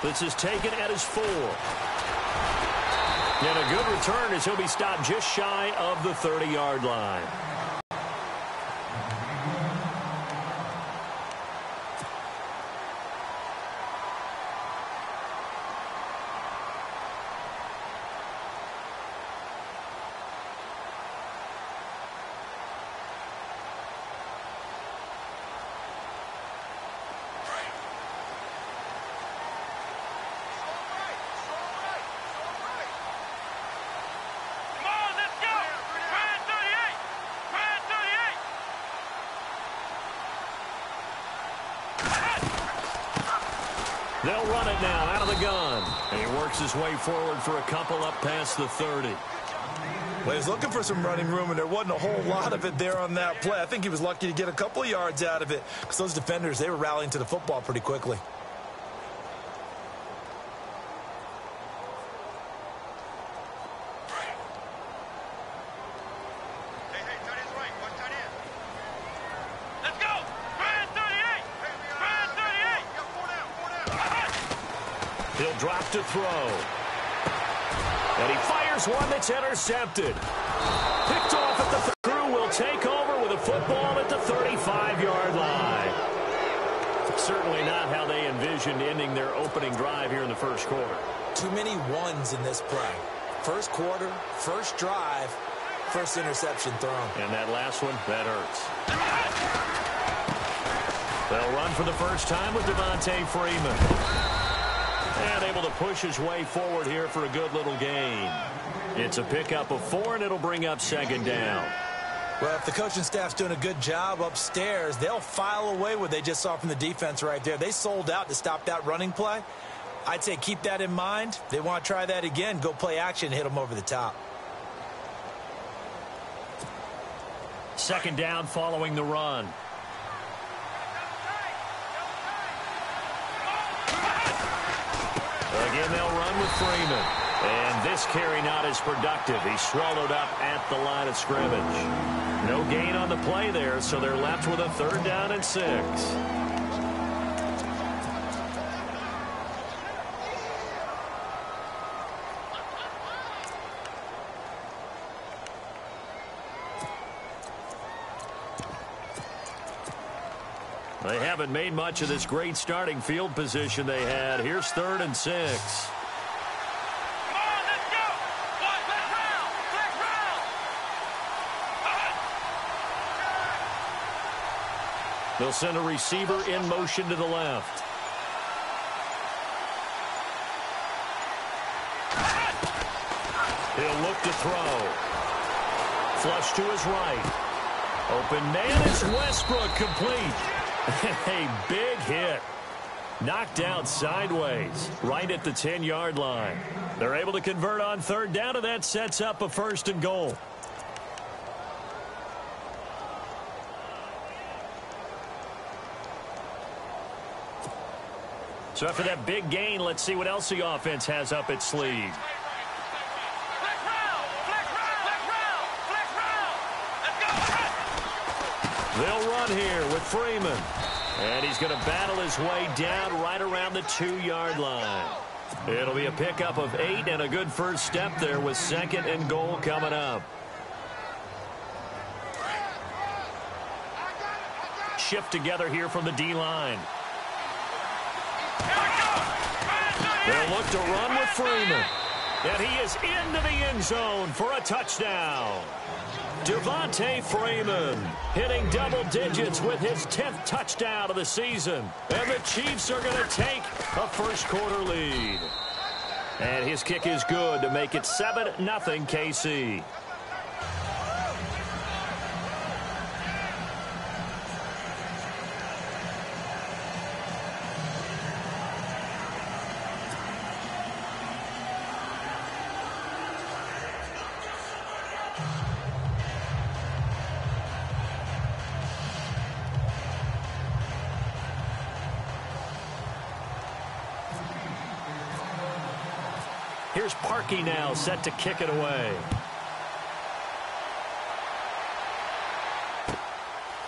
This is taken at his 4. And a good return as he'll be stopped just shy of the 30-yard line. They'll run it now out of the gun. And he works his way forward for a couple up past the 30. Well, he was looking for some running room, and there wasn't a whole lot of it there on that play. I think he was lucky to get a couple of yards out of it because those defenders, they were rallying to the football pretty quickly. He'll drop to throw. And he fires one that's intercepted. Picked off at the crew will take over with a football at the 35-yard line. Certainly not how they envisioned ending their opening drive here in the first quarter. Too many ones in this play. First quarter, first drive, first interception thrown. And that last one, that hurts. They'll run for the first time with Devontae Freeman. And able to push his way forward here for a good little gain. It's a pickup of 4, and it'll bring up second down. Well, if the coaching staff's doing a good job upstairs, they'll file away what they just saw from the defense right there. They sold out to stop that running play. I'd say keep that in mind. If they want to try that again, go play action and hit them over the top. Second down following the run. Again, they'll run with Freeman. And this carry not as productive. He's swallowed up at the line of scrimmage. No gain on the play there, so they're left with a 3rd down and 6. They haven't made much of this great starting field position they had. Here's 3rd and 6. Come on, let's go! Flex round! They'll send a receiver in motion to the left. He'll look to throw. Flush to his right. Open man is Westbrook, complete. A big hit. Knocked out sideways, right at the 10-yard line. They're able to convert on 3rd down, and that sets up a 1st and goal. So after that big gain, let's see what else the offense has up its sleeve. They'll run here with Freeman. And he's going to battle his way down right around the 2-yard line. It'll be a pickup of 8 and a good first step there with 2nd and goal coming up. Shift together here from the D-line. They'll look to run with Freeman. And he is into the end zone for a touchdown. Devontae Freeman hitting double digits with his 10th touchdown of the season. And the Chiefs are going to take a first quarter lead. And his kick is good to make it 7-0 KC. Here's Parkey now set to kick it away.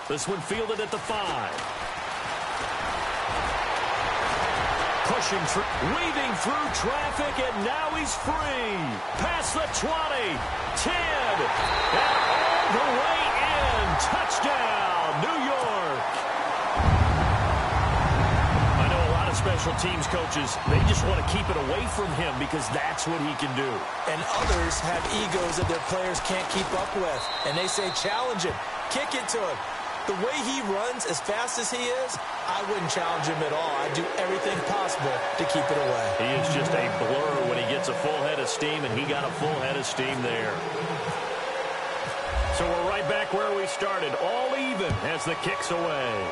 This one fielded at the 5. pushing through, weaving through traffic, and now he's free. Past the 20, 10, and all the way in. Touchdown, New York. I know a lot of special teams coaches, they just want to keep it away from him because that's what he can do. And others have egos that their players can't keep up with. And they say, challenge him, kick it to him. The way he runs as fast as he is, I wouldn't challenge him at all. I'd do everything possible to keep it away. He is just a blur when he gets a full head of steam, and he got a full head of steam there. So we're right back where we started, all even as the kick's away.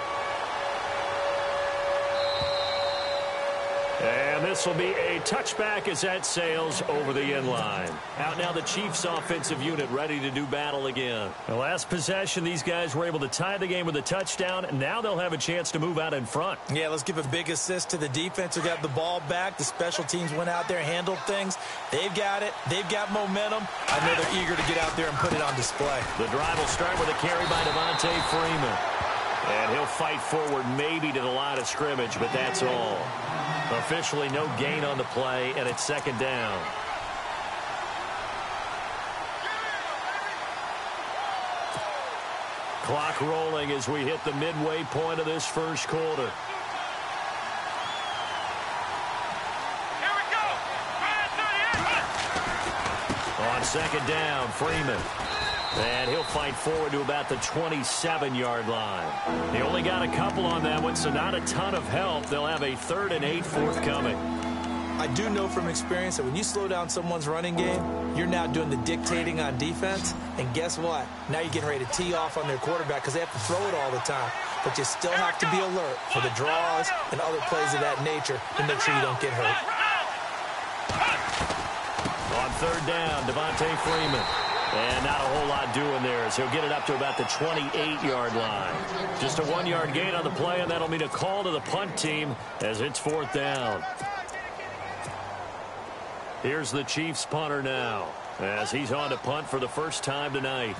And this will be a touchback as that sails over the end line. Out now the Chiefs offensive unit ready to do battle again. The last possession, these guys were able to tie the game with a touchdown. And now they'll have a chance to move out in front. Yeah, let's give a big assist to the defense who got the ball back. The special teams went out there, handled things. They've got it. They've got momentum. I know they're eager to get out there and put it on display. The drive will start with a carry by Devontae Freeman. And he'll fight forward maybe to the line of scrimmage, but that's all. Officially no gain on the play, and it's second down. Clock rolling as we hit the midway point of this first quarter. Here we go. On second down, Freeman. And he'll fight forward to about the 27-yard line. He only got a couple on that one, so not a ton of help. They'll have a 3rd and 8 forthcoming. I do know from experience that when you slow down someone's running game, you're now doing the dictating on defense. And guess what? Now you're getting ready to tee off on their quarterback because they have to throw it all the time. But you still have to be alert for the draws and other plays of that nature to make sure you don't get hurt. On third down, Devontae Freeman. And not a whole lot doing there as he'll get it up to about the 28-yard line. Just a 1-yard gain on the play, and that'll mean a call to the punt team as it's 4th down. Here's the Chiefs punter now as he's on to punt for the first time tonight.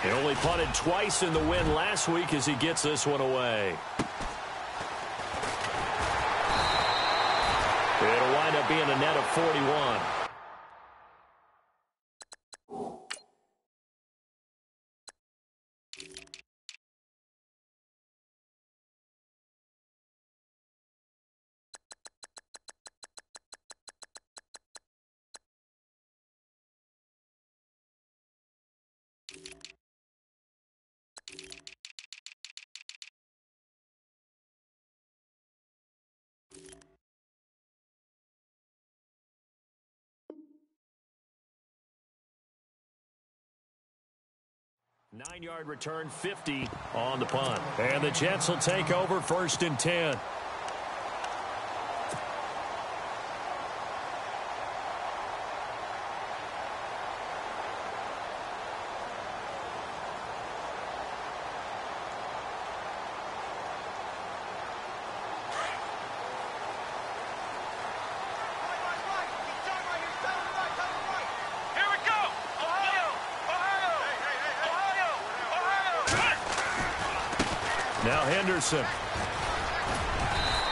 He only punted twice in the win last week as he gets this one away. It'll wind up being a net of 41. Nine-yard return, 50 on the punt. And the Jets will take over 1st and 10. Now Henderson.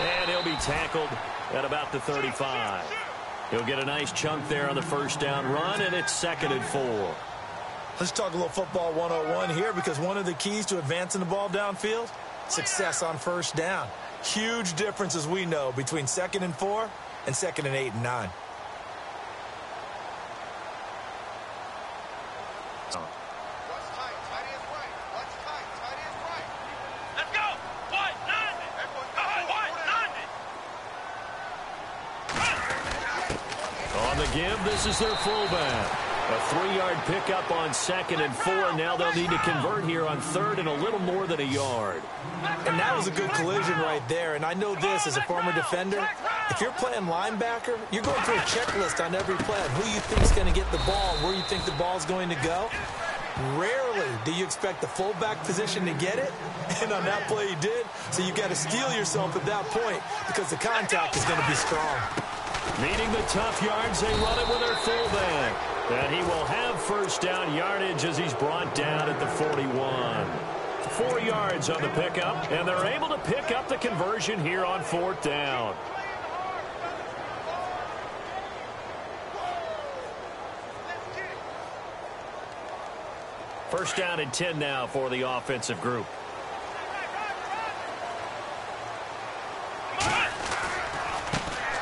And he'll be tackled at about the 35. He'll get a nice chunk there on the first down run, and it's 2nd and 4. Let's talk a little football 101 here because one of the keys to advancing the ball downfield, success on first down. Huge difference, as we know, between 2nd and 4 and 2nd and 8 and 9. Give. This is their fullback. A 3-yard pickup on 2nd and 4. Now they'll need to convert here on 3rd and a little more than a yard. And that was a good collision right there. And I know this as a former defender. If you're playing linebacker, you're going through a checklist on every play on who you think is going to get the ball and where you think the ball is going to go. Rarely do you expect the fullback position to get it. And on that play he did. So you've got to steel yourself at that point because the contact is going to be strong. Needing the tough yards, they run it with their fullback. And he will have first down yardage as he's brought down at the 41. 4 yards on the pickup, and they're able to pick up the conversion here on 4th down. First down and 10 now for the offensive group.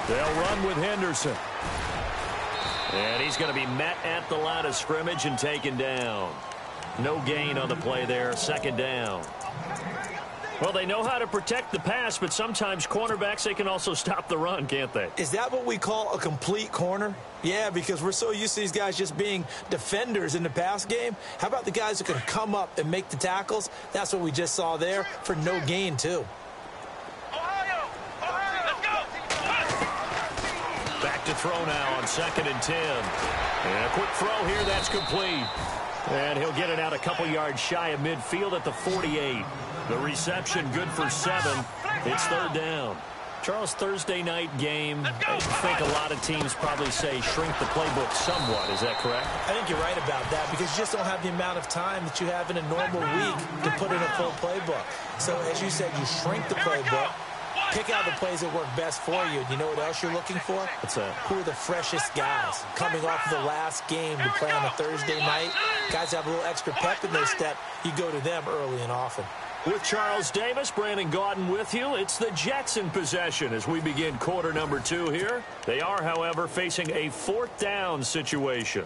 They'll run with Henderson. And he's going to be met at the line of scrimmage and taken down. No gain on the play there, 2nd down. Well, they know how to protect the pass, but sometimes cornerbacks, they can also stop the run, can't they? Is that what we call a complete corner? Yeah, because we're so used to these guys just being defenders in the pass game. How about the guys who can come up and make the tackles? That's what we just saw there for no gain, too. Back to throw now on 2nd and 10. And a quick throw here, that's complete. And he'll get it out a couple yards shy of midfield at the 48. The reception good for 7. It's 3rd down. Charles, Thursday night game, I think a lot of teams probably say shrink the playbook somewhat. Is that correct? I think you're right about that because you just don't have the amount of time that you have in a normal week to put in a full playbook. So, as you said, you shrink the playbook, pick out the plays that work best for you. You know what else you're looking for? What's that? Who are the freshest guys coming off of the last game to play on a Thursday night? Guys have a little extra pep in their step. You go to them early and often. With Charles Davis, Brandon Gaudin with you. It's the Jets in possession as we begin quarter number 2 here. They are, however, facing a 4th down situation.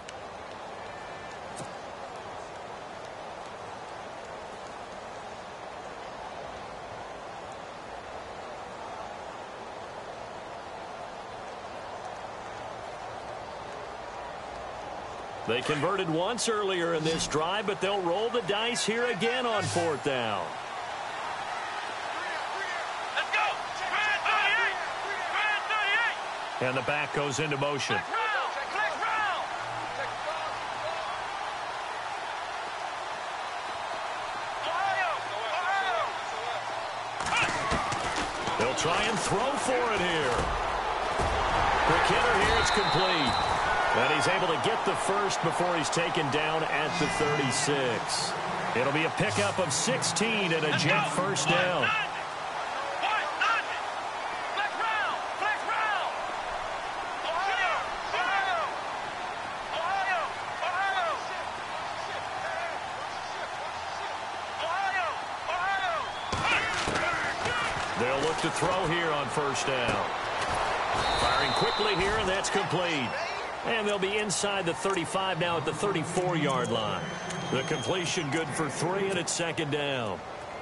They converted once earlier in this drive, but they'll roll the dice here again on 4th down. Let's go. And the back goes into motion. They'll try and throw for it here. Quick hitter here, it's complete. And he's able to get the first before he's taken down at the 36. It'll be a pickup of 16 and a Jet first down. They'll look to throw here on first down. Firing quickly here, and that's complete. And they'll be inside the 35 now at the 34-yard line. The completion good for 3, and it's 2nd down.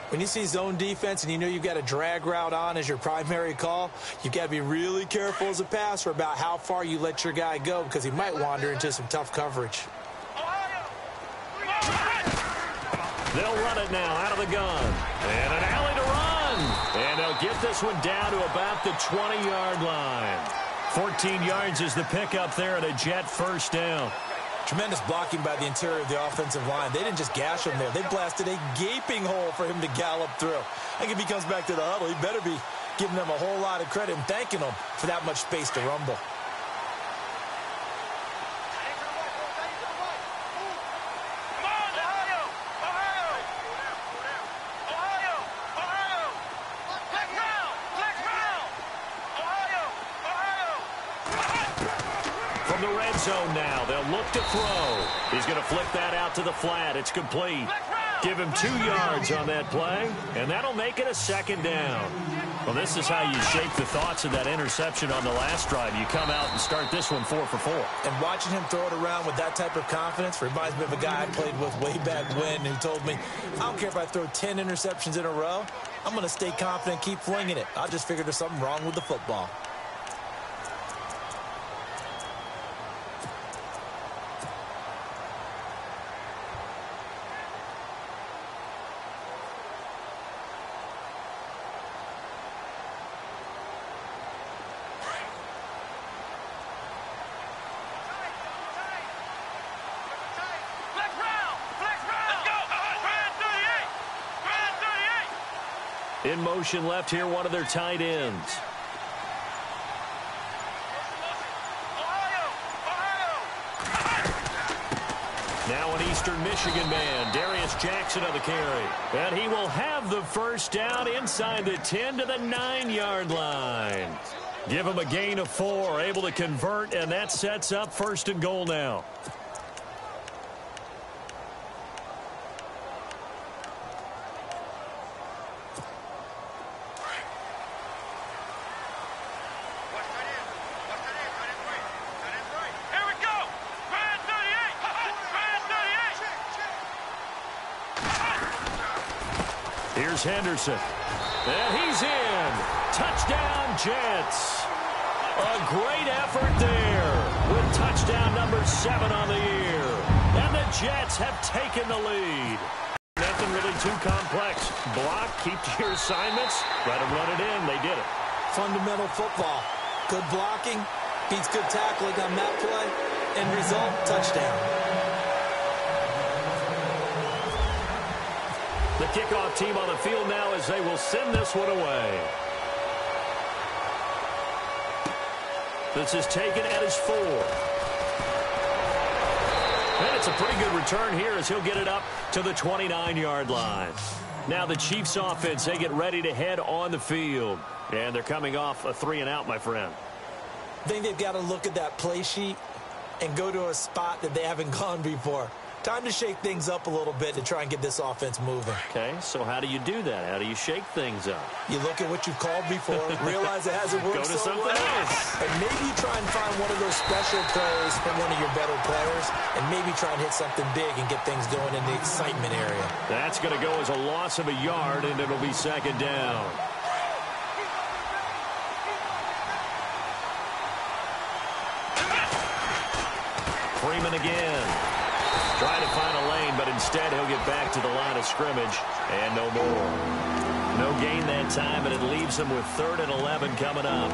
When you see zone defense and you know you've got a drag route on as your primary call, you've got to be really careful as a passer about how far you let your guy go because he might wander into some tough coverage. They'll run it now out of the gun. And an alley to run. And they'll get this one down to about the 20-yard line. 14 yards is the pickup there at a Jet first down. Tremendous blocking by the interior of the offensive line. They didn't just gash him there. They blasted a gaping hole for him to gallop through. I think if he comes back to the huddle, he better be giving them a whole lot of credit and thanking them for that much space to rumble. The red zone now. They'll look to throw. He's going to flip that out to the flat. It's complete. Give him 2 yards on that play, and that'll make it a 2nd down. Well, this is how you shake the thoughts of that interception on the last drive. You come out and start this one 4 for 4. And watching him throw it around with that type of confidence reminds me of a guy I played with way back when who told me, I don't care if I throw 10 interceptions in a row. I'm going to stay confident, keep flinging it. I just figured there's something wrong with the football. In motion left here, one of their tight ends. Now an Eastern Michigan man, Darius Jackson on the carry. And he will have the first down inside the 10 to the 9-yard line. Give him a gain of 4, able to convert, and that sets up 1st and goal now. Here's Henderson. And he's in. Touchdown, Jets. A great effort there with touchdown number 7 on the year. And the Jets have taken the lead. Nothing really too complex. Block, keep to your assignments, let them run it in. They did it. Fundamental football. Good blocking, beats good tackling on that play. End result, touchdown. The kickoff team on the field now as they will send this one away. This is taken at his 4. And it's a pretty good return here as he'll get it up to the 29-yard line. Now the Chiefs offense, they get ready to head on the field. And they're coming off a 3-and-out, my friend. I think they've got to look at that play sheet and go to a spot that they haven't gone before. Time to shake things up a little bit to try and get this offense moving. Okay, so how do you do that? How do you shake things up? You look at what you've called before, realize it hasn't worked so well. else. And maybe try and find one of those special plays from one of your better players, and maybe try and hit something big and get things going in the excitement area. That's going to go as a loss of a yard, and it'll be 2nd down. Freeman again. Trying to find a lane, but instead he'll get back to the line of scrimmage, and no more. No gain that time, and it leaves him with 3rd and 11 coming up.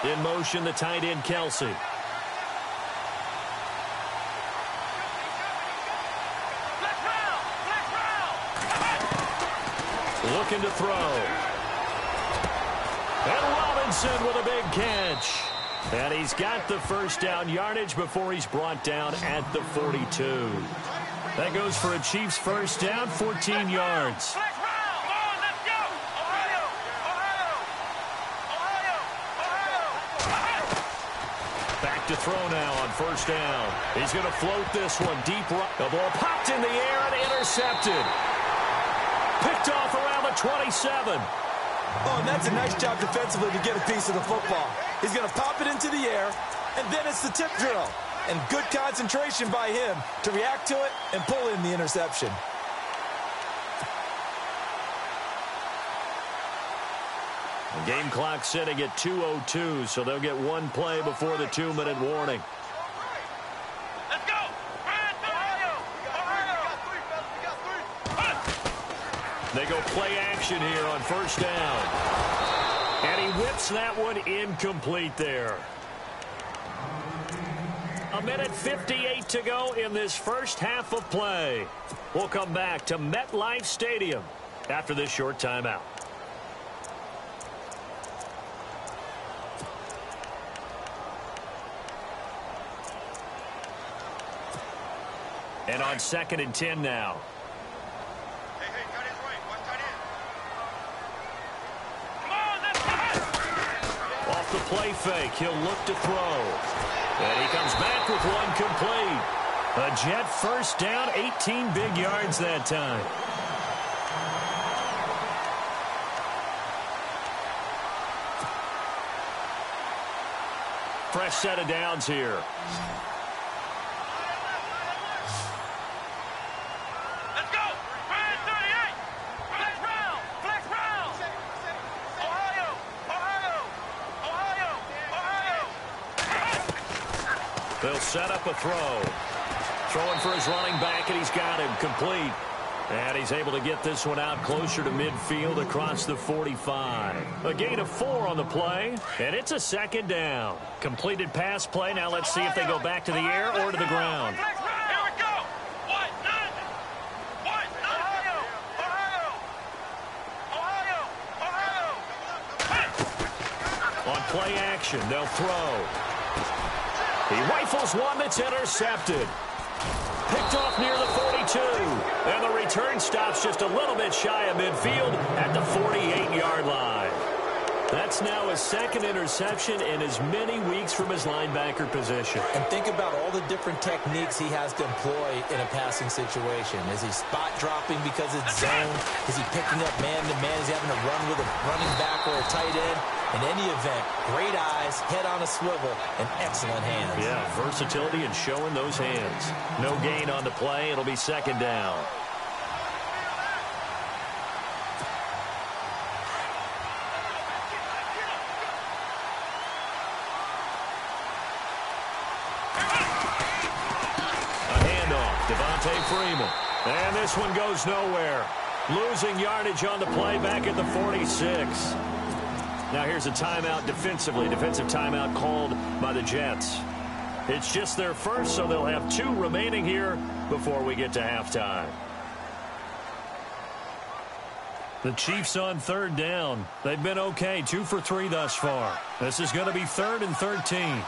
In motion, the tight end, Kelsey. Looking to throw. And Robinson with a big catch. And he's got the first down yardage before he's brought down at the 42. That goes for a Chiefs first down, 14 yards. Back to throw now on first down. He's going to float this one deep right. The ball popped in the air and intercepted. Picked off around the 27. Oh, and that's a nice job defensively to get a piece of the football. He's going to pop it into the air, and then it's the tip drill. And good concentration by him to react to it and pull in the interception. The game clock sitting at 2:02, so they'll get one play before the 2-minute warning. Let's go! They go play action here on first down. And he whips that one incomplete there. 1:58 to go in this first half of play. We'll come back to MetLife Stadium after this short timeout. And on 2nd and 10 now. Off the play fake, he'll look to throw. And he comes back with one complete. A Jet first down, 18 big yards that time. Fresh set of downs here. Let's go! 38! Flex round! Flex round! Ohio! Ohio! Ohio! Ohio! They'll set up a throw. Throwing for his running back, and he's got him complete. And he's able to get this one out closer to midfield across the 45. A gain of 4 on the play, and it's a 2nd down. Completed pass play. Now let's see if they go back to the air or to the ground. Here we go! 1, 9! On play action, they'll throw. He rifles one that's intercepted. Picked off near the 42. And the return stops just a little bit shy of midfield at the 48-yard line. That's now his second interception in as many weeks from his linebacker position. And think about all the different techniques he has to employ in a passing situation. Is he spot dropping because it's zone? Is he picking up man-to-man? Is he having to run with a running back or a tight end? In any event, great eyes, head on a swivel, and excellent hands. Yeah, versatility and showing those hands. No gain on the play. It'll be second down. Devontae Freeman. And this one goes nowhere. Losing yardage on the play back at the 46. Now here's a timeout defensively. Defensive timeout called by the Jets. It's just their first, so they'll have 2 remaining here before we get to halftime. The Chiefs on third down. They've been okay, 2 for 3 thus far. This is going to be 3rd and 13.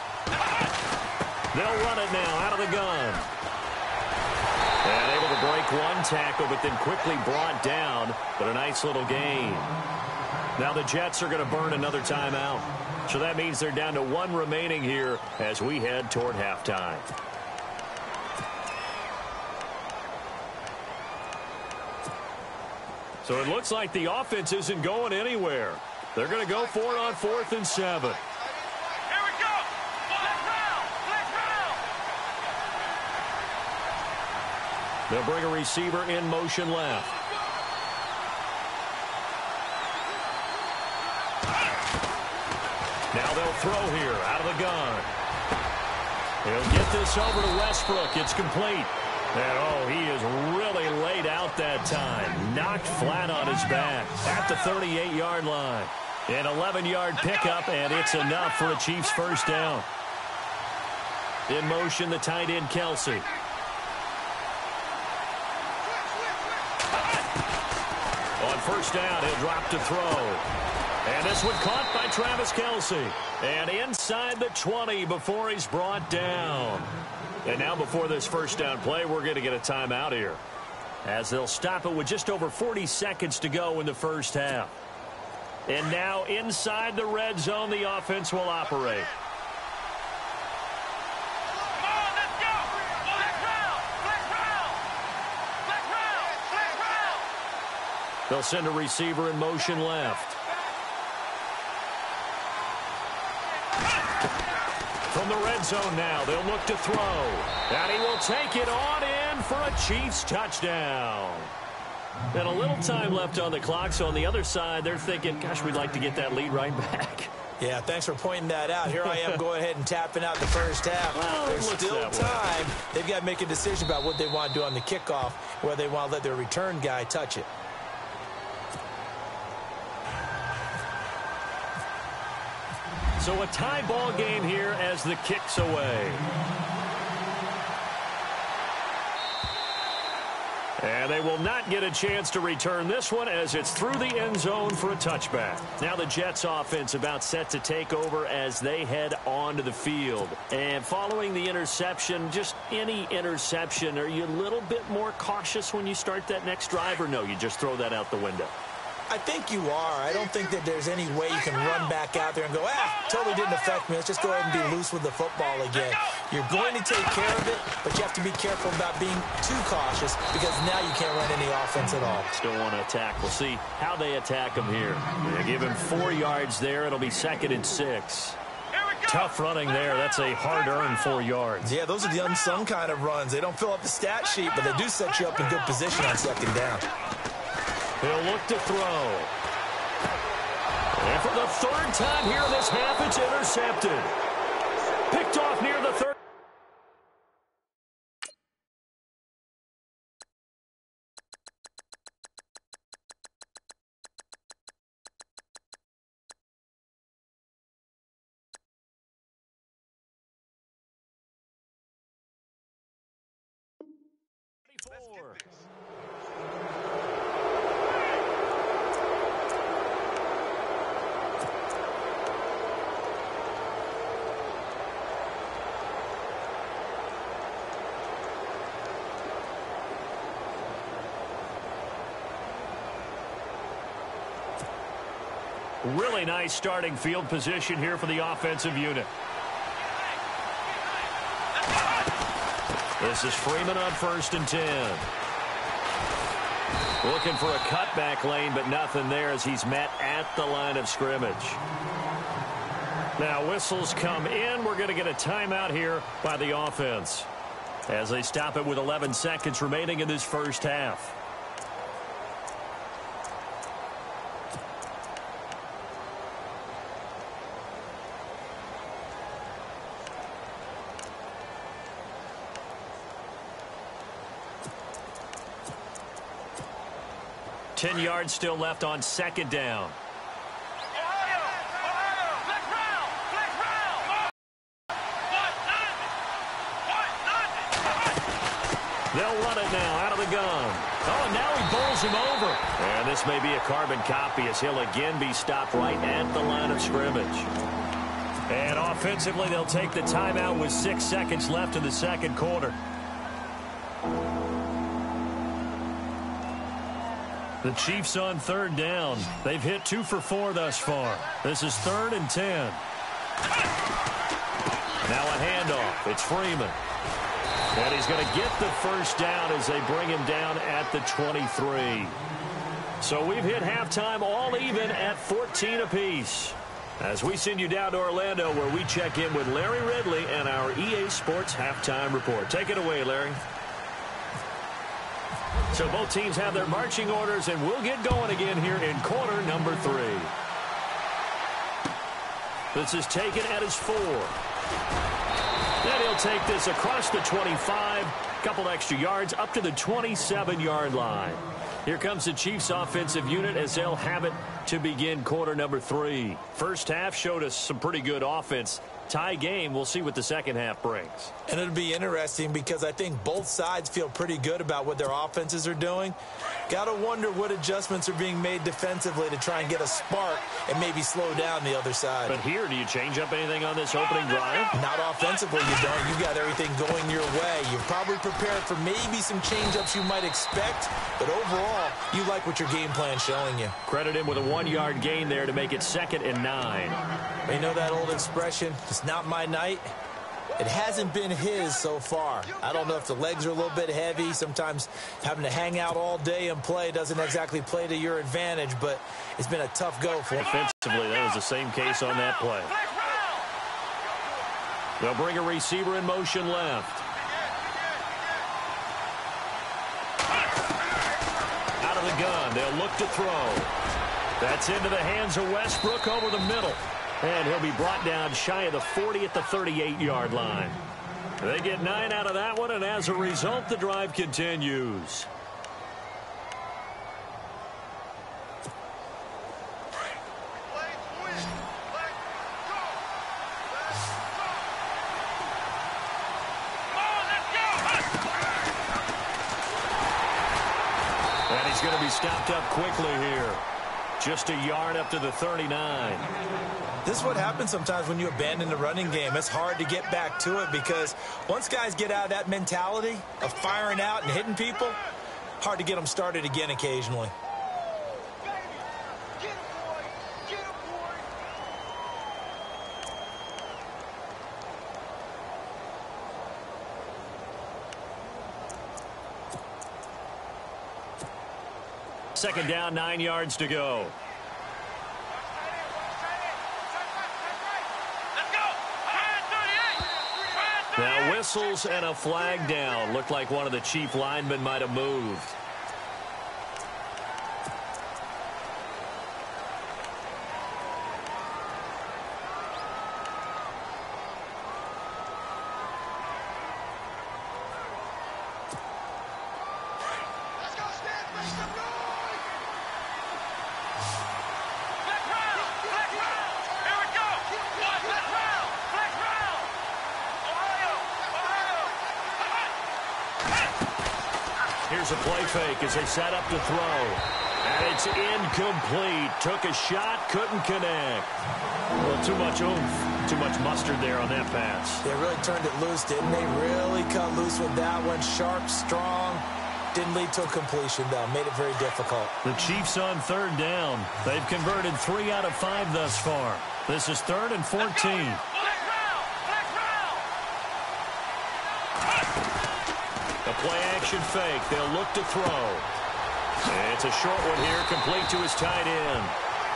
They'll run it now out of the gun. And able to break one tackle, but then quickly brought down. But a nice little gain. Now the Jets are going to burn another timeout. So that means they're down to 1 remaining here as we head toward halftime. So it looks like the offense isn't going anywhere. They're going to go for it on 4th and 7. They'll bring a receiver in motion left. Now they'll throw here out of the gun. He'll get this over to Westbrook. It's complete. And, oh, he is really laid out that time. Knocked flat on his back at the 38-yard line. An 11-yard pickup, and it's enough for a Chiefs first down. In motion, the tight end, Kelsey. On first down, he'll drop to throw. And this one caught by Travis Kelsey. And inside the 20 before he's brought down. And now before this first down play, we're going to get a timeout here, as they'll stop it with just over 40 seconds to go in the first half. And now inside the red zone, the offense will operate. They'll send a receiver in motion left. From the red zone now, they'll look to throw. And he will take it on in for a Chiefs touchdown. And a little time left on the clock, so on the other side, they're thinking, gosh, we'd like to get that lead right back. Yeah, thanks for pointing that out. Here I am going ahead and tapping out the first half. Well, there's still time. They've got to make a decision about what they want to do on the kickoff, whether they want to let their return guy touch it. So a tie ball game here as the kick's away. And they will not get a chance to return this one as it's through the end zone for a touchback. Now the Jets offense about set to take over as they head onto the field. And following the interception, just any interception, are you a little bit more cautious when you start that next drive, or no, you just throw that out the window? I think you are. I don't think that there's any way you can run back out there and go, totally didn't affect me. Let's just go ahead and be loose with the football again. You're going to take care of it, but you have to be careful about being too cautious because now you can't run any offense at all. Still want to attack. We'll see how they attack him here. They give him 4 yards there. It'll be 2nd and 6. Tough running there. That's a hard-earned 4 yards. Yeah, those are the unsung kind of runs. They don't fill up the stat sheet, but they do set you up in good position on 2nd down. He'll look to throw. And for the 3rd time here in this half, it's intercepted. Picked off near the 30. Really nice starting field position here for the offensive unit. This is Freeman on 1st and 10. Looking for a cutback lane, but nothing there as he's met at the line of scrimmage. Now whistles come in. We're going to get a timeout here by the offense as they stop it with 11 seconds remaining in this first half. Ten yards still left on 2nd down. They'll run it now out of the gun. Oh, and now he bowls him over. And this may be a carbon copy as he'll again be stopped right at the line of scrimmage. And offensively, they'll take the timeout with 6 seconds left in the second quarter. The Chiefs on 3rd down. They've hit 2 for 4 thus far. This is 3rd and 10. Now a handoff. It's Freeman. And he's going to get the first down as they bring him down at the 23. So we've hit halftime all even at 14 apiece. As we send you down to Orlando where we check in with Larry Ridley and our EA Sports Halftime Report. Take it away, Larry. So both teams have their marching orders, and we'll get going again here in quarter number 3. This is taken at his 4. Then he'll take this across the 25, couple extra yards up to the 27-yard line. Here comes the Chiefs offensive unit as they'll have it to begin quarter number 3. First half showed us some pretty good offense. Tie game. We'll see what the second half brings. And it'll be interesting because I think both sides feel pretty good about what their offenses are doing. Got to wonder what adjustments are being made defensively to try and get a spark and maybe slow down the other side. But here, do you change up anything on this opening drive? Not offensively, you don't. You got everything going your way. You're probably prepared for maybe some change-ups you might expect, but overall, you like what your game plan's showing you. Credit him with a 1-yard gain there to make it 2nd and 9. You know that old expression, it's not my night? It hasn't been his so far. I don't know if the legs are a little bit heavy. Sometimes having to hang out all day and play doesn't exactly play to your advantage, but it's been a tough go for him. Offensively, that was the same case on that play. They'll bring a receiver in motion left. Out of the gun, they'll look to throw. That's into the hands of Westbrook over the middle. And he'll be brought down shy of the 40 at the 38-yard line. They get 9 out of that one, and as a result, the drive continues. And he's going to be stopped up quickly here. Just a yard up to the 39. This is what happens sometimes when you abandon the running game. It's hard to get back to it because once guys get out of that mentality of firing out and hitting people, hard to get them started again occasionally. Second down, 9 yards to go. Now whistles and a flag down. Looked like one of the Chief linemen might have moved. Here's a play fake as they set up to throw. And it's incomplete. Took a shot, couldn't connect. Well, too much oomph, too much mustard there on that pass. They really turned it loose, didn't they? Really cut loose with that one. Sharp, strong. Didn't lead to a completion, though. Made it very difficult. The Chiefs on third down. They've converted 3 out of 5 thus far. This is 3rd and 14. A play-action fake. They'll look to throw. And it's a short one here, complete to his tight end.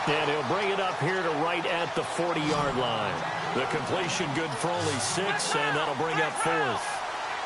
And he'll bring it up here to right at the 40-yard line. The completion good for only 6, and that'll bring up 4th.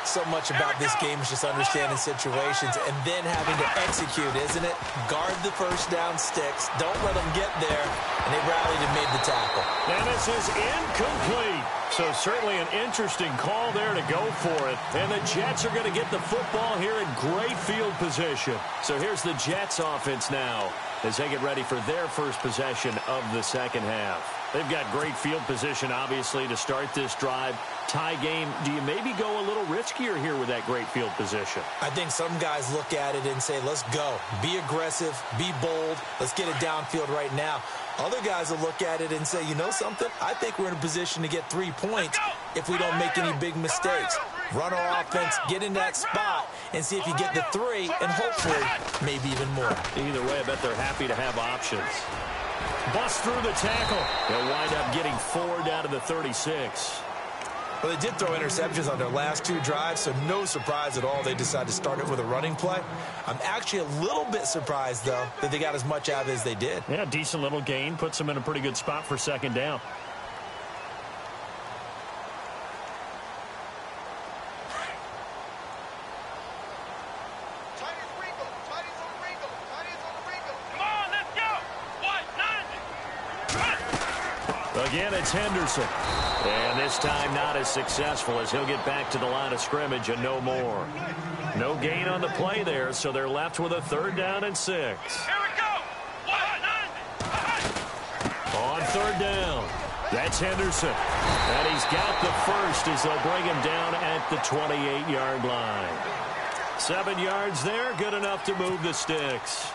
So much about this game is just understanding situations and then having to execute, isn't it? Guard the first down sticks. Don't let them get there. And they rallied and made the tackle. And this is incomplete. So certainly an interesting call there to go for it. And the Jets are going to get the football here in great field position. So here's the Jets offense now as they get ready for their first possession of the second half. They've got great field position, obviously, to start this drive. Tie game, do you maybe go a little riskier here with that great field position? I think some guys look at it and say, let's go. Be aggressive. Be bold. Let's get it downfield right now. Other guys will look at it and say, you know something? I think we're in a position to get 3 points if we don't make any big mistakes. Run our offense, get in that spot, and see if you get the 3, and hopefully maybe even more. Either way, I bet they're happy to have options. Bust through the tackle. They'll wind up getting 4 down to the 36. Well, they did throw interceptions on their last 2 drives, so no surprise at all they decided to start it with a running play. I'm actually a little bit surprised, though, that they got as much out of it as they did. Yeah, decent little gain. Puts them in a pretty good spot for second down. Again, it's Henderson. And this time not as successful as he'll get back to the line of scrimmage and no more. No gain on the play there, so they're left with a 3rd down and 6. Here we go. On 3rd down, that's Henderson. And he's got the first as they'll bring him down at the 28-yard line. 7 yards there, good enough to move the sticks.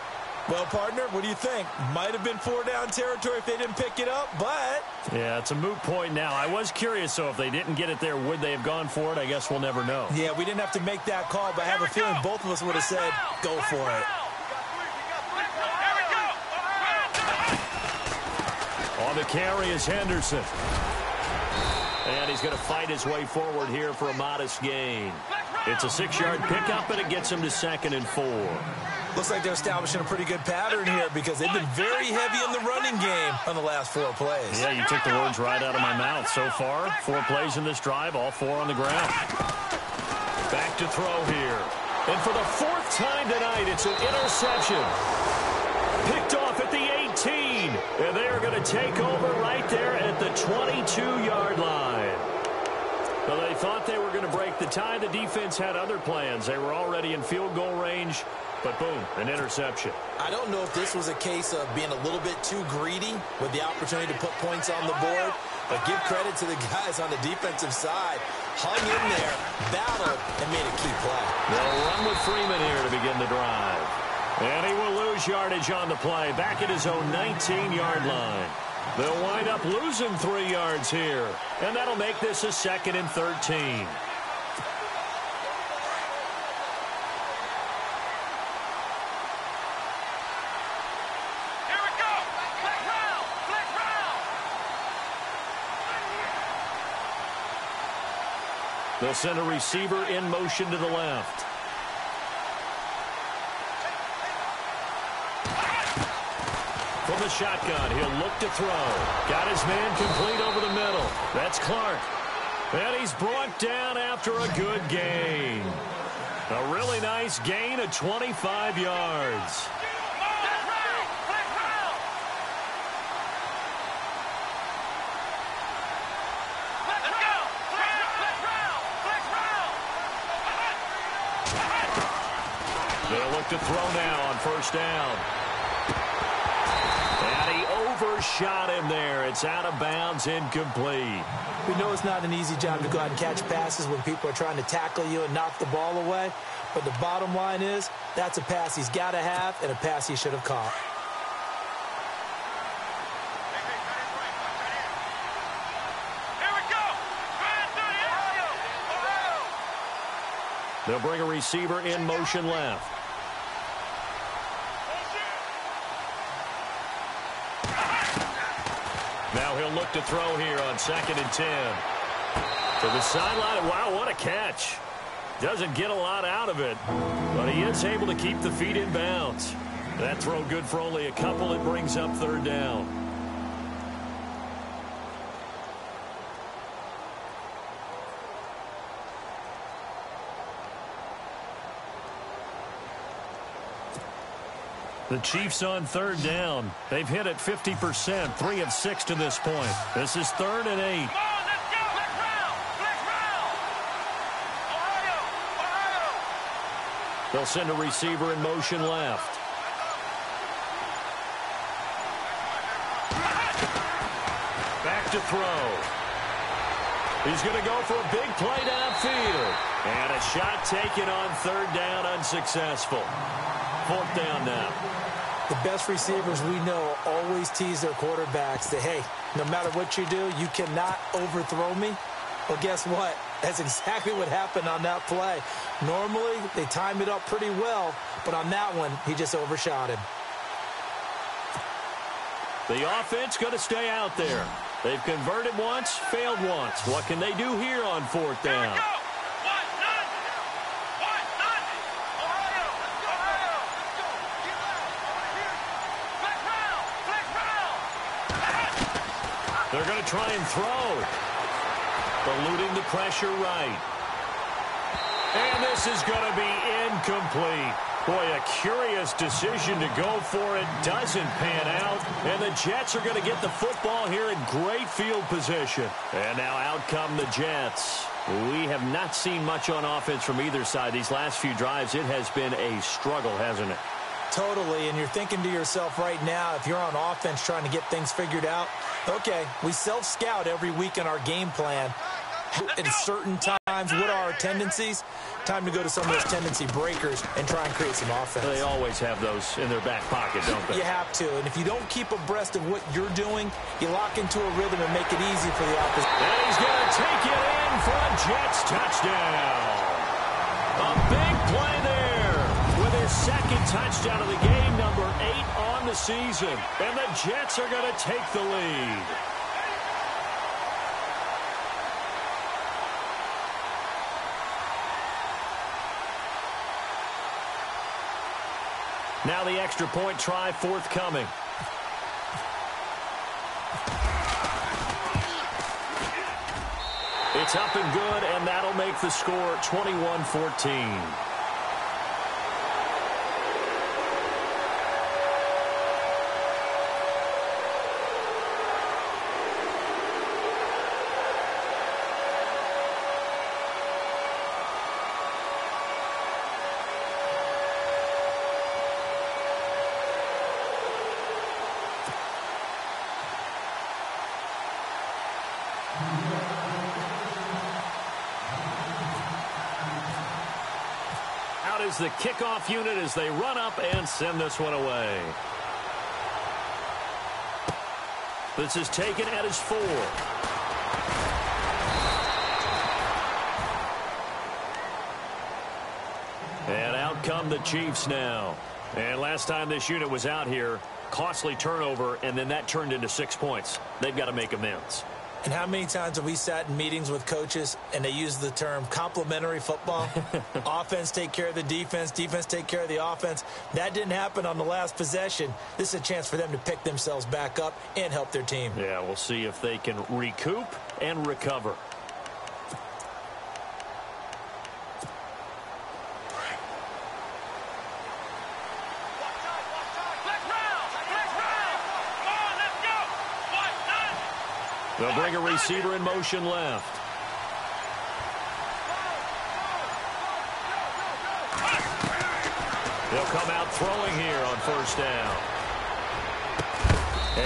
Well, partner, what do you think? Might have been 4-down territory if they didn't pick it up, but... Yeah, it's a moot point now. I was curious, so if they didn't get it there, would they have gone for it? I guess we'll never know. Yeah, we didn't have to make that call, but I have a feeling both of us would have said, go for it. On the carry is Henderson. And he's going to fight his way forward here for a modest gain. It's a 6-yard pickup, and it gets him to 2nd and 4. Looks like they're establishing a pretty good pattern here because they've been very heavy in the running game on the last 4 plays. Yeah, you took the words right out of my mouth. So far, 4 plays in this drive, all 4 on the ground. Back to throw here. And for the 4th time tonight, it's an interception. Picked off at the 18. And they are going to take over right there at the 22-yard line. Well, they thought they were going to break the tie. The defense had other plans. They were already in field goal range. But boom, an interception. I don't know if this was a case of being a little bit too greedy with the opportunity to put points on the board, but give credit to the guys on the defensive side. Hung in there, battled, and made a key play. They'll run with Freeman here to begin the drive. And he will lose yardage on the play, back at his own 19-yard line. They'll wind up losing 3 yards here, and that'll make this a 2nd and 13. They'll send a receiver in motion to the left. From the shotgun, he'll look to throw. Got his man complete over the middle. That's Clark. And he's brought down after a good gain. A really nice gain of 25 yards. They'll look to throw now on 1st down. And he overshot him there. It's out of bounds, incomplete. We know it's not an easy job to go out and catch passes when people are trying to tackle you and knock the ball away. But the bottom line is, that's a pass he's got to have and a pass he should have caught. They'll bring a receiver in motion left. Now he'll look to throw here on 2nd and 10. To the sideline. Wow, what a catch. Doesn't get a lot out of it, but he is able to keep the feet in bounds. That throw good for only a couple. It brings up 3rd down. The Chiefs on 3rd down. They've hit it 50%, 3 of 6 to this point. This is 3rd and 8. Come on, let's go. Flex round. Flex round. Ohio. Ohio. They'll send a receiver in motion left. Back to throw. He's going to go for a big play downfield. And a shot taken on 3rd down, unsuccessful. 4th down now. The best receivers we know always tease their quarterbacks that, hey, no matter what you do, you cannot overthrow me. Well, guess what? That's exactly what happened on that play. Normally, they time it up pretty well, but on that one, he just overshot him. The offense going to stay out there. They've converted once, failed once. What can they do here on 4th down? They're going to try and throw. Eluding the pressure right. And this is going to be incomplete. Boy, a curious decision to go for it. Doesn't pan out. And the Jets are going to get the football here in great field position. And now out come the Jets. We have not seen much on offense from either side. These last few drives, it has been a struggle, hasn't it? Totally, and you're thinking to yourself right now, if you're on offense trying to get things figured out, okay, we self-scout every week in our game plan. At certain times, what are our tendencies? Time to go to some of those tendency breakers and try and create some offense. They always have those in their back pocket, don't they? You have to, and if you don't keep abreast of what you're doing, you lock into a rhythm and make it easy for the opposite. And he's going to take it in for a Jets touchdown. A big play there with his 2nd touchdown of the game, number 8 on the season. And the Jets are going to take the lead. Now the extra point try forthcoming. It's up and good, and that'll make the score 21-14. Is the kickoff unit as they run up and send this one away. This is taken at his 4. And out come the Chiefs now. And last time this unit was out here, costly turnover, and then that turned into 6 points. They've got to make amends. And how many times have we sat in meetings with coaches and they use the term complementary football? Offense take care of the defense, defense take care of the offense. That didn't happen on the last possession. This is a chance for them to pick themselves back up and help their team. Yeah, we'll see if they can recoup and recover. They'll bring a receiver in motion left. They'll come out throwing here on 1st down.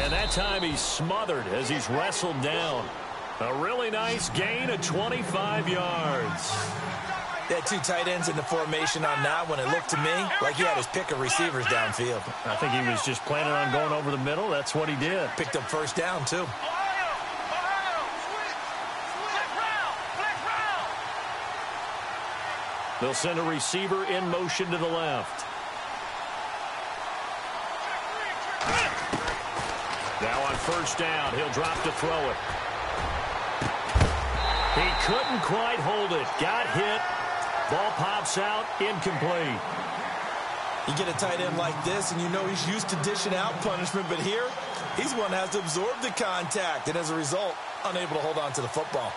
And that time he's smothered as he's wrestled down. A really nice gain of 25 yards. They had 2 tight ends in the formation on that one. It looked to me like he had his pick of receivers downfield. I think he was just planning on going over the middle. That's what he did. Picked up 1st down, too. They'll send a receiver in motion to the left. Now on first down, he'll drop to throw it. He couldn't quite hold it. Got hit. Ball pops out, incomplete. You get a tight end like this, and you know he's used to dishing out punishment, but here, he's one that has to absorb the contact, and as a result, unable to hold on to the football.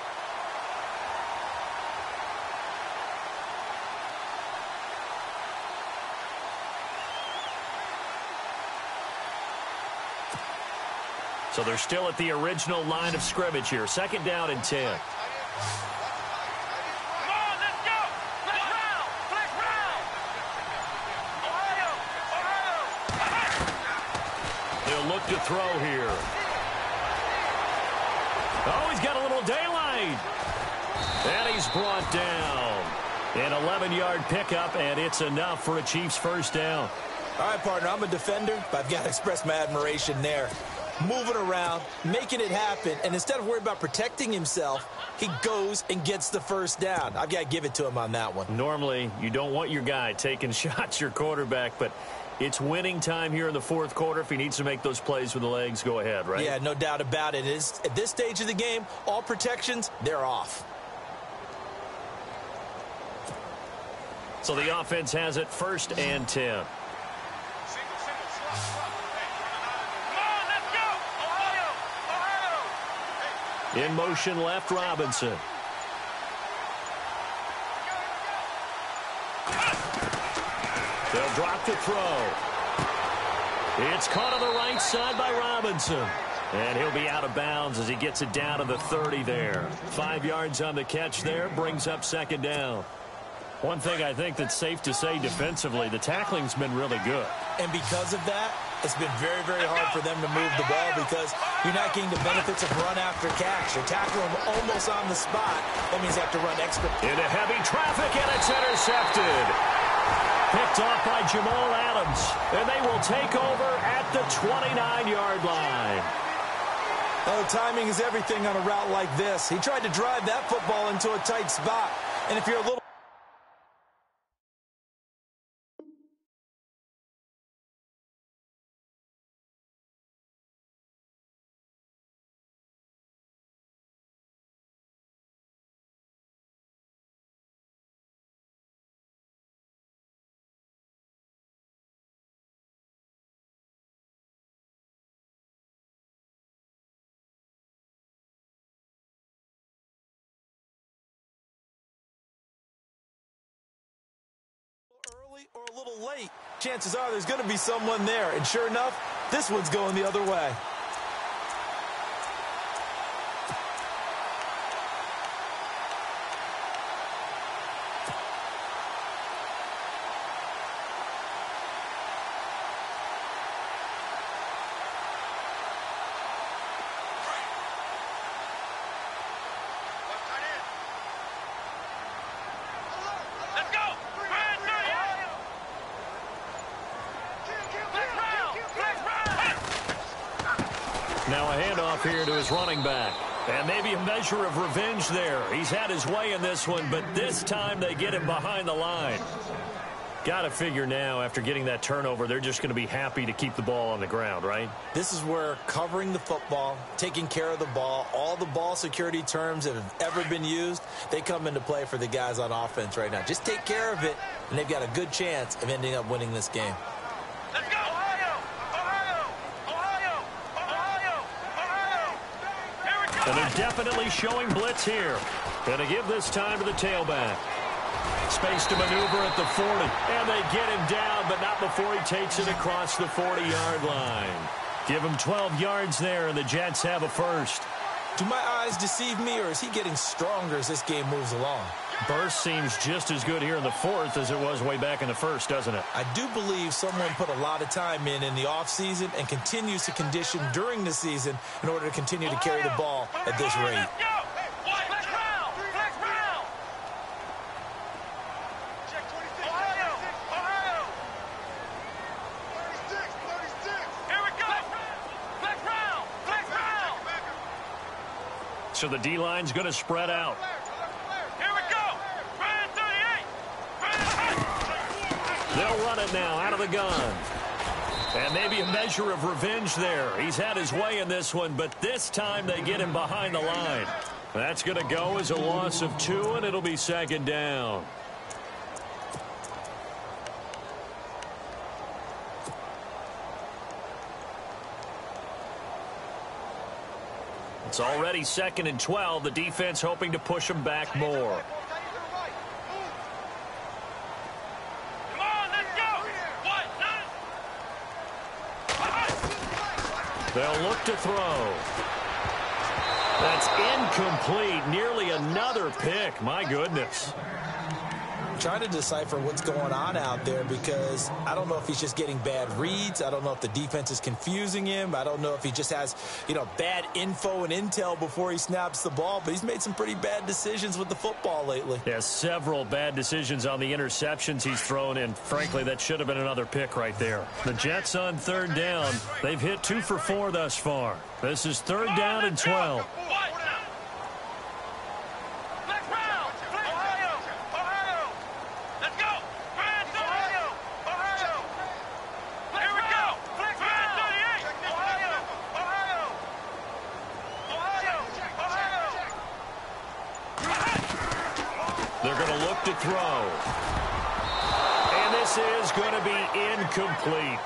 So they're still at the original line of scrimmage here. Second down and 10. They'll look to throw here. Oh, he's got a little daylight. And he's brought down. An 11-yard pickup, and it's enough for a Chiefs first down. All right, partner, I'm a defender, but I've got to express my admiration there. Moving around, making it happen, and instead of worrying about protecting himself, he goes and gets the first down. I've got to give it to him on that one. Normally, you don't want your guy taking shots, your quarterback, but it's winning time here in the fourth quarter. If he needs to make those plays with the legs, go ahead, right? Yeah, no doubt about it. At this stage of the game, all protections, they're off. So the offense has it first and 10. In motion left, Robinson. They'll drop to throw. It's caught on the right side by Robinson. And he'll be out of bounds as he gets it down to the 30 there. 5 yards on the catch there, brings up second down. One thing I think that's safe to say defensively, the tackling's been really good. And because of that, it's been very, very hard for them to move the ball because you're not getting the benefits of run after catch. You're tackling them almost on the spot. That means you have to run extra. Into heavy traffic, and it's intercepted. Picked off by Jamal Adams. And they will take over at the 29-yard line. Oh, timing is everything on a route like this. He tried to drive that football into a tight spot. And if you're a little early or a little late, chances are there's going to be someone there. And sure enough, this one's going the other way. Now a handoff here to his running back. And maybe a measure of revenge there. He's had his way in this one, but this time they get him behind the line. Got to figure now, after getting that turnover, they're just going to be happy to keep the ball on the ground, right? This is where covering the football, taking care of the ball, all the ball security terms that have ever been used, they come into play for the guys on offense right now. Just take care of it, and they've got a good chance of ending up winning this game. Let's go! Ohio! Ohio! Ohio! Ohio! Ohio! Here we go! And they're definitely showing blitz here. Going to give this time to the tailback. Space to maneuver at the 40. And they get him down, but not before he takes it across the 40-yard line. Give him 12 yards there, and the Jets have a first. Do my eyes deceive me, or is he getting stronger as this game moves along? Burst seems just as good here in the fourth as it was way back in the first, doesn't it? I do believe someone put a lot of time in the offseason and continues to condition during the season in order to continue to carry the ball at this rate. Let's go! Flex round! Flex round! Check 26. Ohio! Ohio! 36. Here we go! Flex round! Flex round! So the D-line's going to spread out. Here we go! Ryan 38! They'll run it now out of the gun. And maybe a measure of revenge there. He's had his way in this one, but this time they get him behind the line. That's going to go as a loss of 2, and it'll be second down. It's already 2nd and 12. The defense hoping to push them back more. Come on, let's go. They'll look to throw. That's incomplete. Nearly another pick. My goodness. Trying to decipher what's going on out there because I don't know if he's just getting bad reads. I don't know if the defense is confusing him. I don't know if he just has, bad info and intel before he snaps the ball. But he's made some pretty bad decisions with the football lately. Yeah, several bad decisions on the interceptions he's thrown in. Frankly, that should have been another pick right there. The Jets on 3rd down. They've hit 2 for 4 thus far. This is 3rd down and 12. They're going to look to throw. And this is going to be incomplete.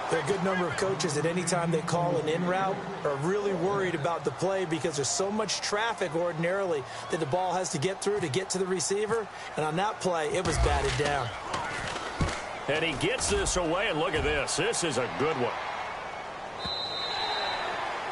There are a good number of coaches that any time they call an in route are really worried about the play because there's so much traffic ordinarily that the ball has to get through to get to the receiver. And on that play, it was batted down. And he gets this away, and look at this. This is a good one.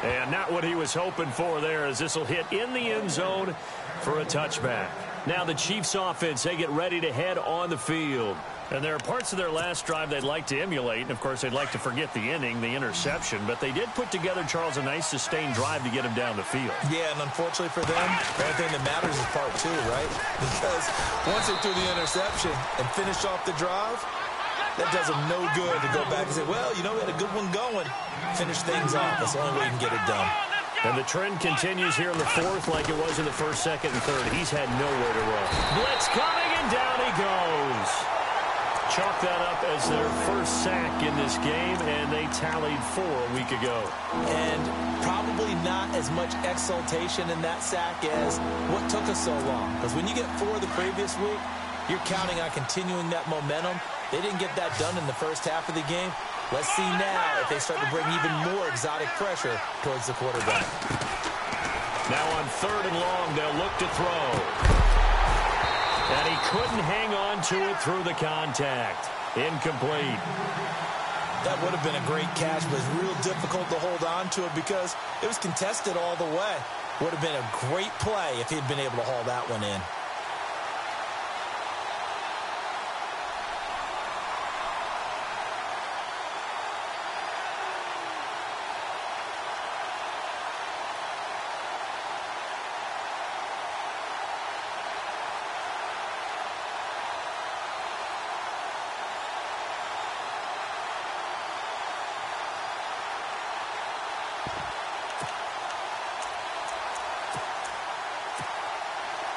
And not what he was hoping for there, as this will hit in the end zone for a touchback. Now the Chiefs offense, they get ready to head on the field. And there are parts of their last drive they'd like to emulate. And, of course, they'd like to forget the inning, the interception. But they did put together, Charles, a nice sustained drive to get him down the field. Yeah, and unfortunately for them, the only thing that matters is part 2, right? Because once they threw the interception and finished off the drive, that does them no good to go back and say, well, we had a good one going. Finish things off. That's the only way you can get it done. And the trend continues here in the 4th like it was in the 1st, 2nd, and 3rd. He's had nowhere to run. Blitz coming, and down he goes. Chalk that up as their first sack in this game, and they tallied 4 a week ago. And probably not as much exultation in that sack as what took us so long. Because when you get 4 the previous week, you're counting on continuing that momentum. They didn't get that done in the first half of the game. Let's see now if they start to bring even more exotic pressure towards the quarterback. Now on 3rd and long, they'll look to throw. And he couldn't hang on to it through the contact. Incomplete. That would have been a great catch, but it's real difficult to hold on to it because it was contested all the way. Would have been a great play if he'd been able to haul that one in.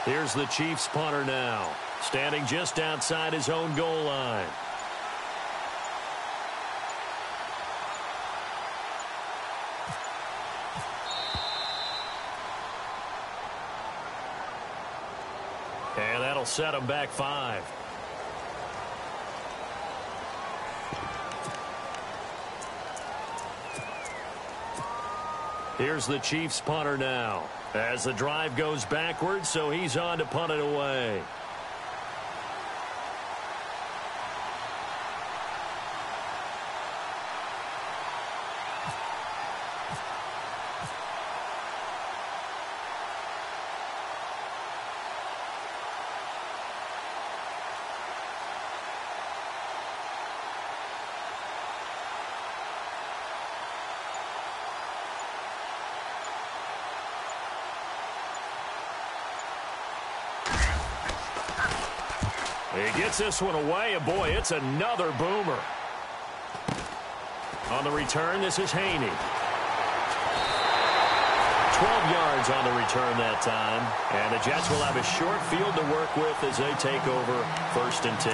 Here's the Chiefs punter now, standing just outside his own goal line. And that'll set him back 5. Here's the Chiefs punter now, as the drive goes backwards, so he's on to punt it away. He gets this one away, and boy, it's another boomer. On the return, this is Haney. 12 yards on the return that time, and the Jets will have a short field to work with as they take over 1st and 10.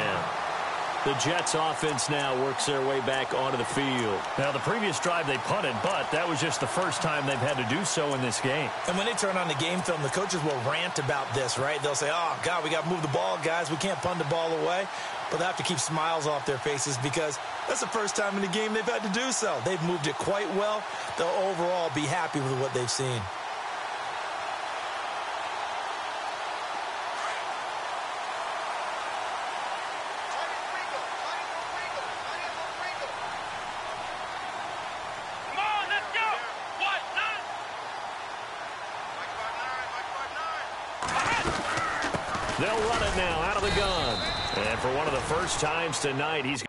The Jets offense now works their way back onto the field. Now, the previous drive they punted, but that was just the first time they've had to do so in this game. And when they turn on the game film, the coaches will rant about this, right? They'll say, oh, God, we got to move the ball, guys. We can't punt the ball away. But they have to keep smiles off their faces because that's the first time in the game they've had to do so. They've moved it quite well. They'll overall be happy with what they've seen. They'll run it now out of the gun. And for one of the first times tonight, he's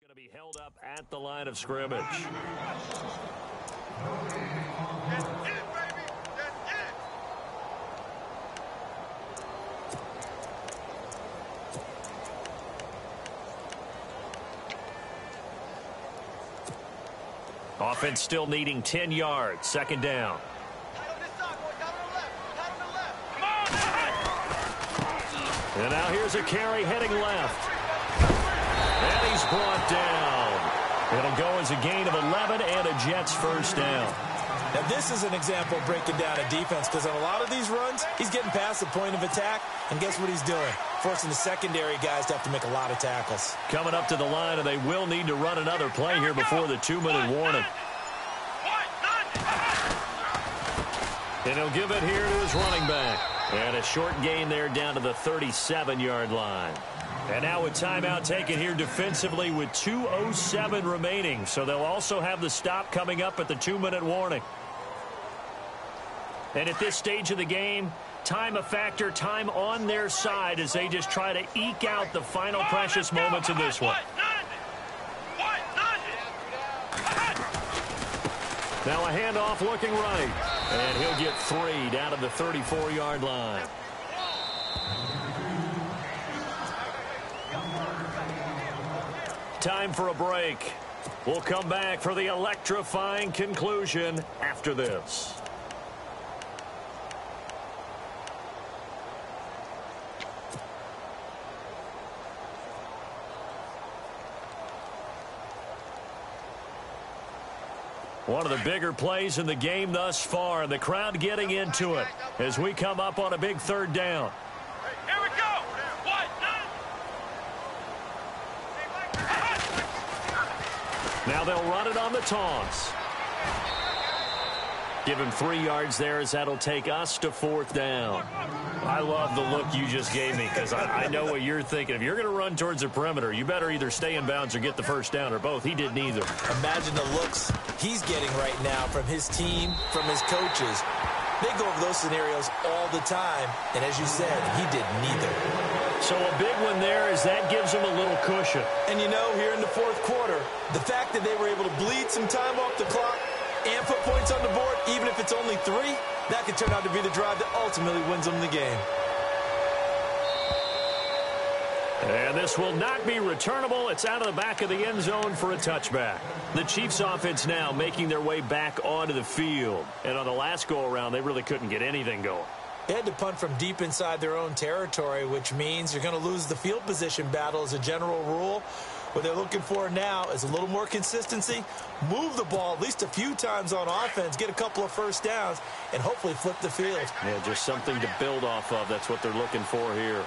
going to be held up at the line of scrimmage. Offense still needing 10 yards. Second down. And now here's a carry heading left. And he's brought down. It'll go as a gain of 11 and a Jets first down. Now, this is an example of breaking down a defense because on a lot of these runs, he's getting past the point of attack, and guess what he's doing? Forcing the secondary guys to have to make a lot of tackles. Coming up to the line, and they will need to run another play here before the 2-minute warning. And he'll give it here to his running back. And a short gain there down to the 37-yard line. And now a timeout taken here defensively with 2:07 remaining. So they'll also have the stop coming up at the 2-minute warning. And at this stage of the game, time a factor, time on their side as they just try to eke out the final precious moments of this one. Now a handoff looking right. And he'll get 3 down to the 34-yard line. Time for a break. We'll come back for the electrifying conclusion after this. One of the bigger plays in the game thus far, and the crowd getting into it as we come up on a big third down. Here we go. Now they'll run it on the toss. Give him 3 yards there as that'll take us to 4th down. I love the look you just gave me because I know what you're thinking. If you're going to run towards the perimeter, you better either stay in bounds or get the first down, or both. He did neither. Imagine the looks he's getting right now from his team, from his coaches. They go over those scenarios all the time, and as you said, he did neither. So a big one there is that gives them a little cushion. And you know, here in the 4th quarter, the fact that they were able to bleed some time off the clock and put points on the board, even if it's only 3, that could turn out to be the drive that ultimately wins them the game. And this will not be returnable. It's out of the back of the end zone for a touchback. The Chiefs offense now making their way back onto the field. And on the last go-around, they really couldn't get anything going. They had to punt from deep inside their own territory, which means you're going to lose the field position battle as a general rule. What they're looking for now is a little more consistency, move the ball at least a few times on offense, get a couple of first downs, and hopefully flip the field. Yeah, just something to build off of. That's what they're looking for here.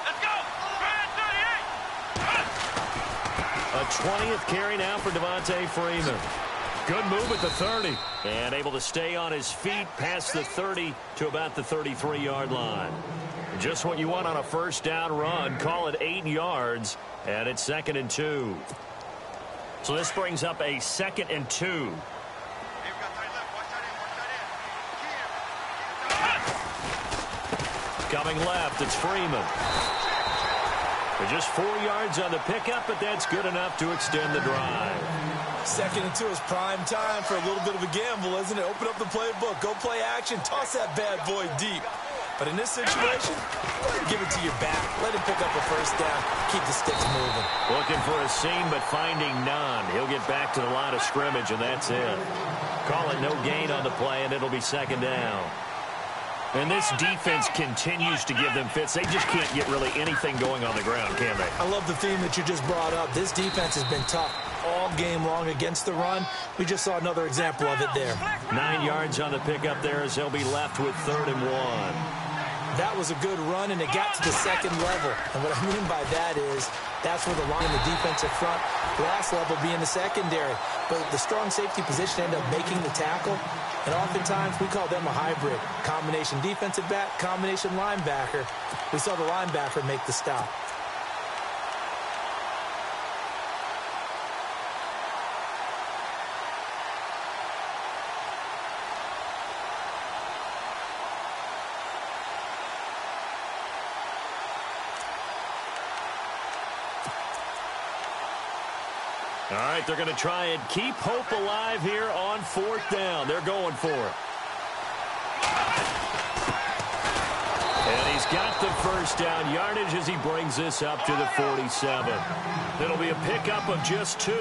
Let's go. A 20th carry now for Devontae Freeman. Good move at the 30. And able to stay on his feet past the 30 to about the 33-yard line. Just what you want on a first down run. Call it 8 yards. And it's 2nd and 2. So this brings up a 2nd and 2. Coming left, it's Freeman. They're just 4 yards on the pickup, but that's good enough to extend the drive. 2nd and 2 is prime time for a little bit of a gamble, isn't it? Open up the playbook, go play action, toss that bad boy deep. But in this situation, give it to your back. Let him pick up a first down. Keep the sticks moving. Looking for a seam, but finding none. He'll get back to the line of scrimmage, and that's it. Call it no gain on the play, and it'll be 2nd down. And this defense continues to give them fits. They just can't get really anything going on the ground, can they? I love the theme that you just brought up. This defense has been tough all game long against the run. We just saw another example of it there. 9 yards on the pickup there as they'll be left with 3rd and 1. That was a good run, and it got to the 2nd level. And what I mean by that is that's where the line in the defensive front, last level being the secondary. But the strong safety position ended up making the tackle. And oftentimes we call them a hybrid. Combination defensive back, combination linebacker. We saw the linebacker make the stop. All right, they're going to try and keep hope alive here on 4th down. They're going for it. And he's got the first down yardage as he brings this up to the 47. It'll be a pickup of just 2.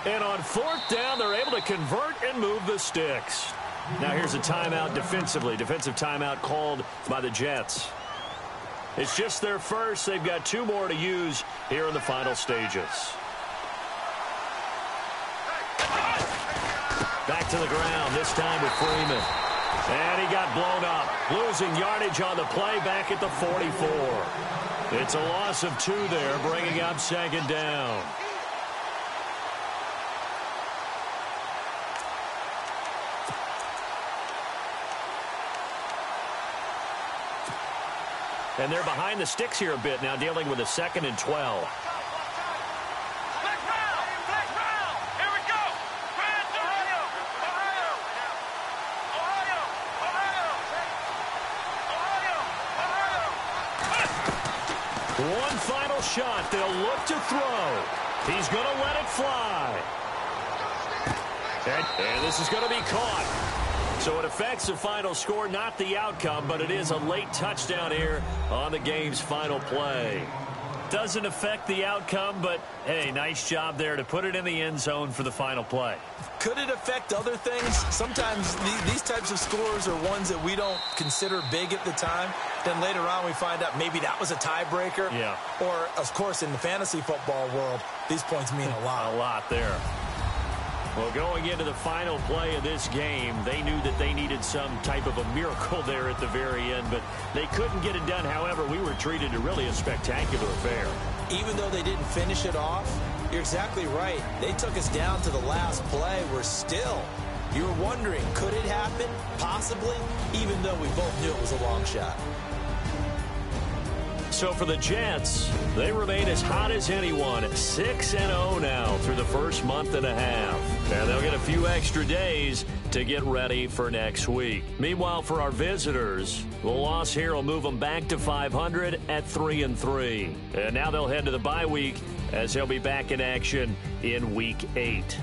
And on 4th down, they're able to convert and move the sticks. Now here's a timeout defensively. Defensive timeout called by the Jets. It's just their first. They've got 2 more to use here in the final stages. Back to the ground, this time with Freeman. And he got blown up. Losing yardage on the play back at the 44. It's a loss of 2 there, bringing up 2nd down. And they're behind the sticks here a bit now, dealing with a 2nd and 12. One final shot. They'll look to throw. He's going to let it fly. And this is going to be caught. So it affects the final score, not the outcome, but it is a late touchdown here on the game's final play. Doesn't affect the outcome, but, hey, nice job there to put it in the end zone for the final play. Could it affect other things? Sometimes these types of scores are ones that we don't consider big at the time. Then later on we find out maybe that was a tiebreaker. Yeah. Or, of course, in the fantasy football world, these points mean a lot. A lot there. Well, going into the final play of this game, they knew that they needed some type of a miracle there at the very end, but they couldn't get it done. However, we were treated to really a spectacular affair. Even though they didn't finish it off, you're exactly right. They took us down to the last play. We're still, you were wondering, could it happen? Possibly, even though we both knew it was a long shot. So for the Jets, they remain as hot as anyone, 6-0 now through the first month and a half. And they'll get a few extra days to get ready for next week. Meanwhile, for our visitors, the loss here will move them back to 500 at 3-3. And now they'll head to the bye week as they'll be back in action in Week 8.